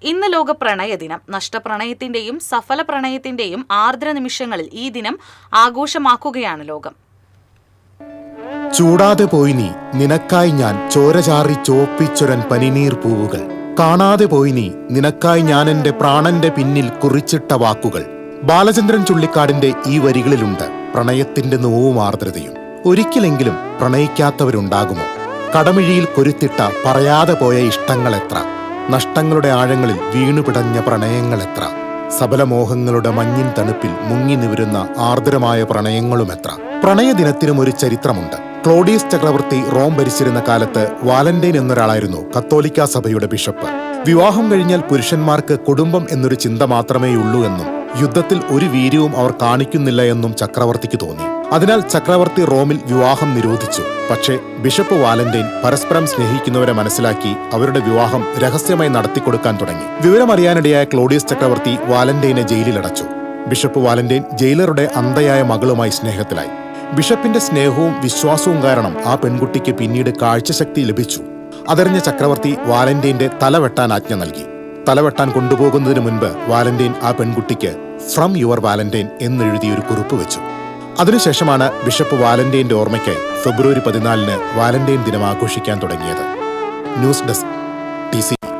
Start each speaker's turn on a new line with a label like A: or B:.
A: ഇന്ന് ലോക പ്രണയ ദിനം. നഷ്ടപ്രണയത്തിന്റെയും സഫല പ്രണയത്തിന്റെയും ആർദ്ര നിമിഷങ്ങളിൽ ഈ ദിനം ആഘോഷമാക്കുകയാണ് ലോകം.
B: ചൂടാതെ പോയി നീ, നിനക്കായി ഞാൻ ചോരചാറി ചോപ്പിച്ചൊരൻ പനിനീർ പൂവുകൾ. കാണാതെ പോയി നീ, നിനക്കായി ഞാൻ എന്റെ പ്രാണന്റെ പിന്നിൽ കുറിച്ചിട്ട വാക്കുകൾ. ബാലചന്ദ്രൻ ചുള്ളിക്കാടിന്റെ ഈ വരികളിലുണ്ട് പ്രണയത്തിന്റെ നോവും ആർദ്രതയും. ഒരിക്കലെങ്കിലും പ്രണയിക്കാത്തവരുണ്ടാകുമോ? കടമിഴിയിൽ കൊരുത്തിട്ട പറയാതെ പോയ ഇഷ്ടങ്ങൾ എത്ര, നഷ്ടങ്ങളുടെ ആഴങ്ങളിൽ വീണുപിടഞ്ഞ പ്രണയങ്ങൾ എത്ര, സബലമോഹങ്ങളുടെ മഞ്ഞിൻ തണുപ്പിൽ മുങ്ങി നിവരുന്ന ആർദ്രമായ പ്രണയങ്ങളുമെത്ര. പ്രണയദിനത്തിനും ഒരു ചരിത്രമുണ്ട്. ക്ലോഡിയസ് ചക്രവർത്തി റോം ഭരിച്ചിരുന്ന കാലത്ത് വാലന്റൈൻ എന്നൊരാളായിരുന്നു കത്തോലിക്കാ സഭയുടെ ബിഷപ്പ്. വിവാഹം കഴിഞ്ഞാൽ പുരുഷന്മാർക്ക് കുടുംബം എന്നൊരു ചിന്ത മാത്രമേയുള്ളൂ എന്നും യുദ്ധത്തിൽ ഒരു വീര്യവും അവർ കാണിക്കുന്നില്ല എന്നും ചക്രവർത്തിക്ക് തോന്നി. അതിനാൽ ചക്രവർത്തി റോമിൽ വിവാഹം നിരോധിച്ചു. പക്ഷേ ബിഷപ്പ് വാലന്റൈൻ പരസ്പരം സ്നേഹിക്കുന്നവരെ മനസ്സിലാക്കി അവരുടെ വിവാഹം രഹസ്യമായി നടത്തിക്കൊടുക്കാൻ തുടങ്ങി. വിവരമറിയാനിടയായ ക്ലോഡിയസ് ചക്രവർത്തി വാലന്റൈനെ ജയിലിലടച്ചു. Bishop Valentine ജയിലറുടെ അന്ധയായ മകളുമായി സ്നേഹത്തിലായി. ബിഷപ്പിന്റെ സ്നേഹവും വിശ്വാസവും കാരണം ആ പെൺകുട്ടിക്ക് പിന്നീട് കാഴ്ചശക്തി ലഭിച്ചു. അതറിഞ്ഞ ചക്രവർത്തി വാലന്റൈന്റെ തലവെട്ടാൻ ആജ്ഞ നൽകി. തലവെട്ടാൻ കൊണ്ടുപോകുന്നതിന് മുൻപ് വാലന്റൈൻ ആ പെൺകുട്ടിക്ക് ഫ്രം യുവർ വാലന്റൈൻ എന്നെഴുതിയൊരു കുറിപ്പ് വെച്ചു. അതിനുശേഷമാണ് ബിഷപ്പ് വാലന്റൈന്റെ ഓർമ്മയ്ക്കായി ഫെബ്രുവരി 14 വാലന്റൈൻ ദിനം ആഘോഷിക്കാൻ തുടങ്ങിയത്. News desk TC.